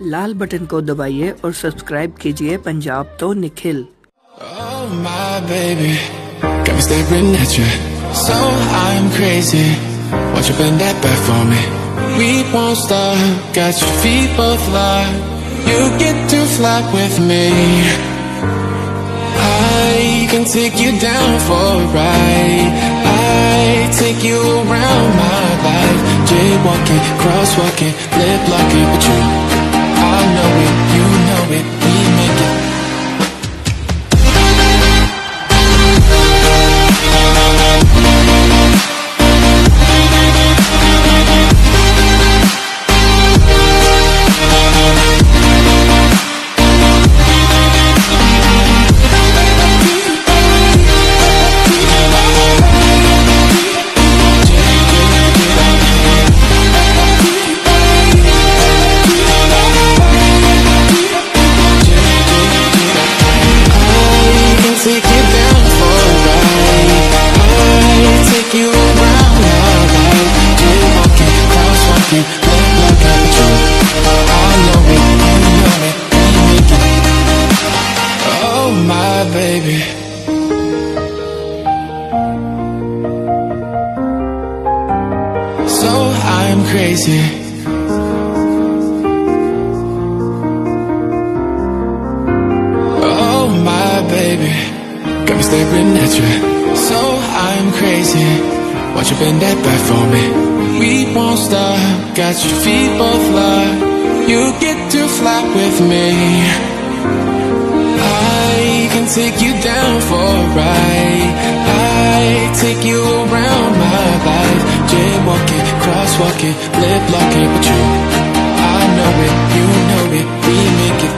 लाल button को दबाइए और सब्सक्राइब कीजिए पंजाब तो Nikhil. Oh my baby, got me staring at you. So I'm crazy. Won't you bend that back for me? We won't stop. Got your feet both locked. You get to fly with me. I can take you down for a ride. I take you around my life. Jaywalking, crosswalking, lip locking, but you, I know it, you know it, we make it. Baby, so I'm crazy. Oh my baby, got me staring at you. So I'm crazy. Won't you bend that back for me? We won't stop. Got your feet both locked. You get to fly with me. I can take you down for a ride. I take you around my life. Jaywalking, crosswalking, lip locking, but you, I know it, you know it, we make it.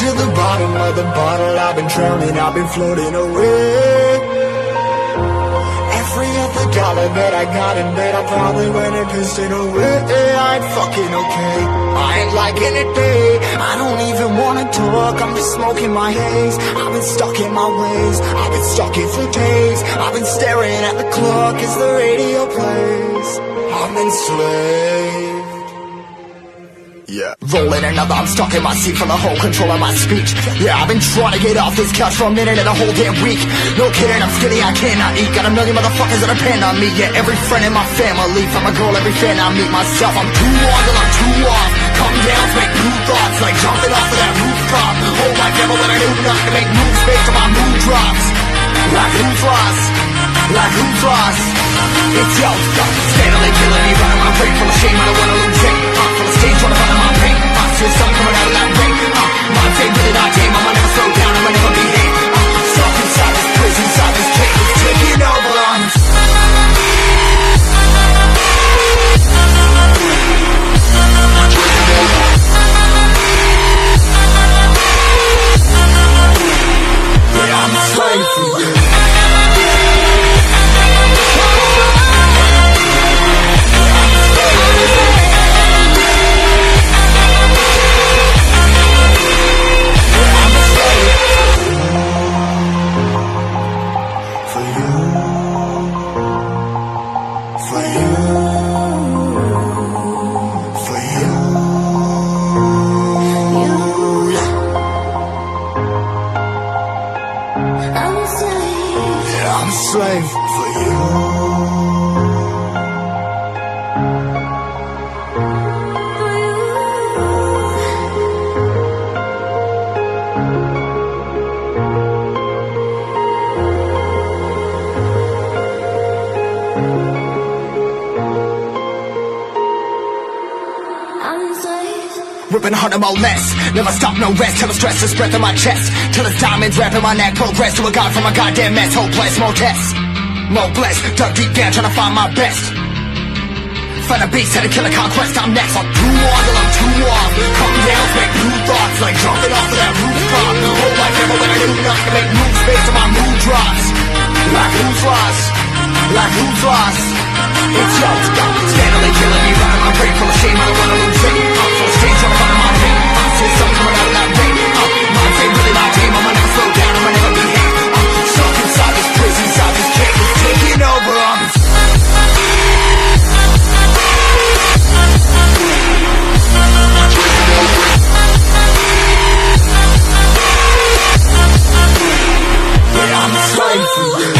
To the bottom of the bottle, I've been drowning, I've been floating away. Every other dollar that I got in bed, I probably went and pissed it away. I ain't fucking okay, I ain't liking it, babe. I don't even wanna talk, I'm just smoking my haze. I've been stuck in my ways, I've been stuck in for days. I've been staring at the clock as the radio plays. I'm enslaved. Yeah, rolling another, I'm stuck in my seat for the whole control of my speech. Yeah, I've been trying to get off this couch for a minute and a whole damn week. No kidding, I'm skinny, I cannot eat. Got a million motherfuckers that depend on me. Yeah, every friend in my family, from a girl, every fan I meet myself. I'm too on till I'm too off. Come down, make new thoughts, like jumping off of that rooftop. Oh my devil, when I do not to make moves based on my mood drops. Like who's lost? Like who's lost? It's yo, stop steadily killing me, running my brain full of shame, I don't wanna lose it. Full of stage, trying to find my pain. I feel something coming out of that rain. My day, really not game, I'ma never slow down, I'ma never be late. Stuck inside this prison, inside this cage, it's taking over on us. Yeah, I'm a slave for you. ripping harder, more less. Never stop, no rest, till the stress is breath in my chest. Till it's diamonds wrapping my neck, progress to a god from a goddamn mess. Hopeless, more tests, more blessed. Dug deep down, trying to find my best. Find a beast, had to kill a conquest, I'm next. I'm too on till I'm too off. Calm down, make new thoughts, like jumping off of that rooftop. Whole life never when I do nothing, make moves based on my mood drops. Like who's lost? Like who's lost? It's yo, steadily killing me, running my brain full of shame, I don't wanna lose it. I'm full of stage, trying to find my pain. I'm seeing something coming out of that rain. Mind frame, really my game, I'ma never slow down, I'ma never behave. I'm stuck inside this prison, inside this cage, it's taking over on me. I'm a slave for you.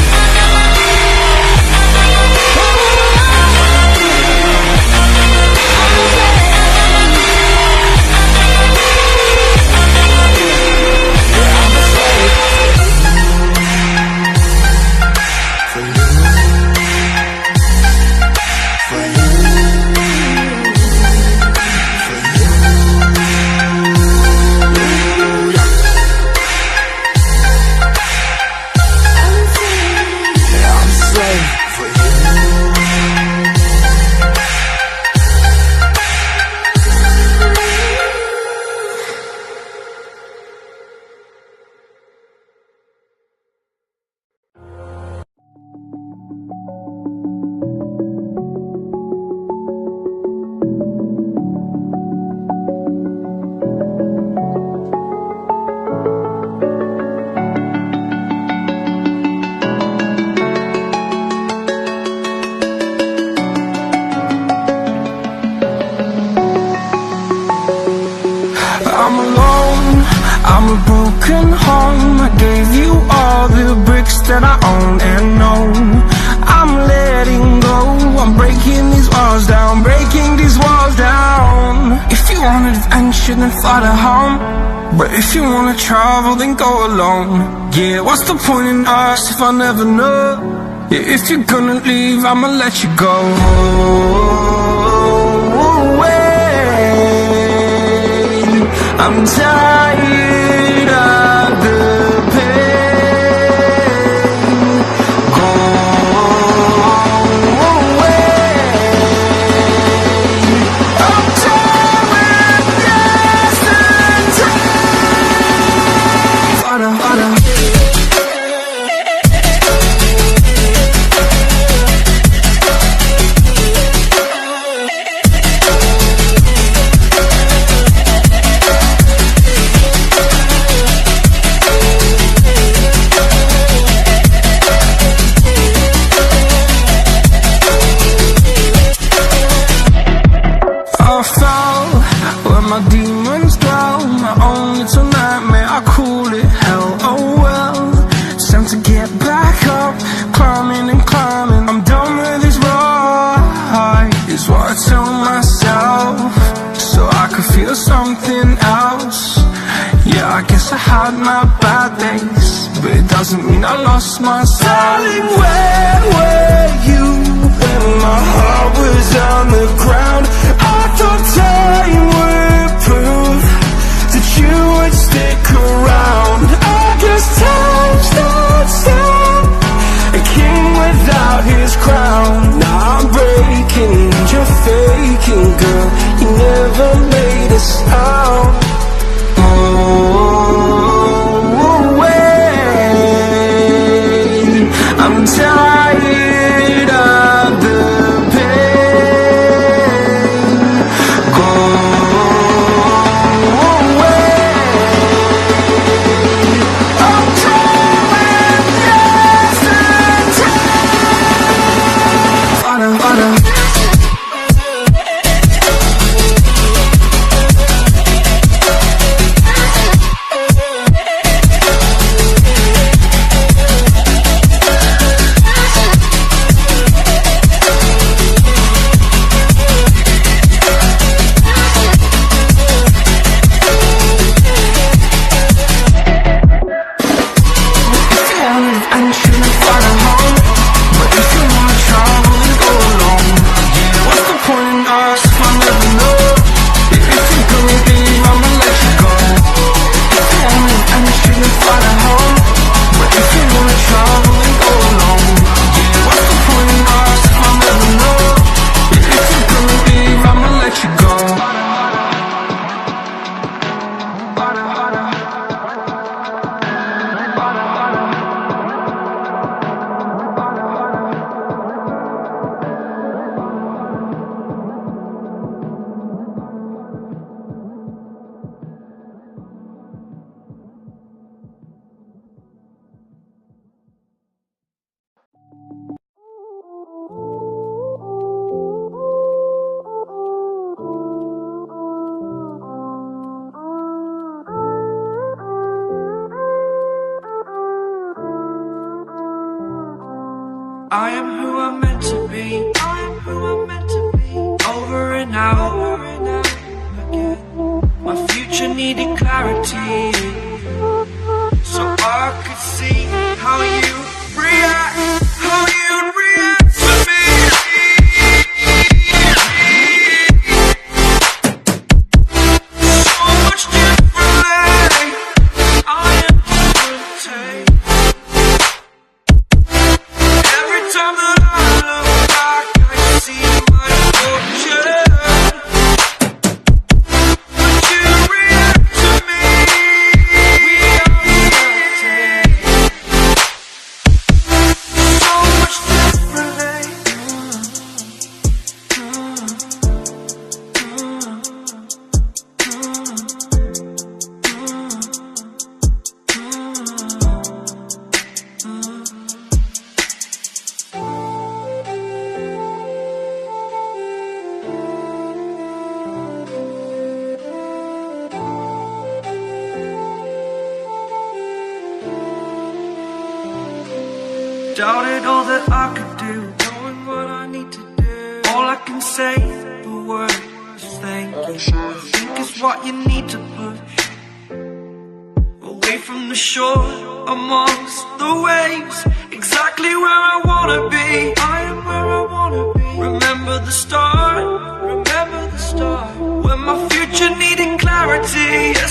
That I own and know. I'm letting go, I'm breaking these walls down, breaking these walls down. If you want adventure, then fly to home. But if you wanna travel, then go alone. Yeah, what's the point in us if I never know? Yeah, if you're gonna leave, I'ma let you go. Wait, I'm tired of the doesn't mean I lost myself. Darling, where were you when my heart was on the ground? I thought time would prove that you would stick around. I guess time stood still, a king without his crown. Now I'm breaking and you're faking, girl. You never made a sound. I'm tired of the pain. Go away. I'm tired of yesterday. to you, so I could see how you react, how you'd react to me. So much differently I am to take. Every time that I look back, I see my fortune. But you react to me. We are certain. So much differently. Doubted all that I could do, knowing what I need to do. All I can say, the word is thank you. I think it's what you need to push away from the shore, amongst the waves. Exactly where I wanna be. I am where I wanna be. Remember the start, when my future needed clarity. Yes,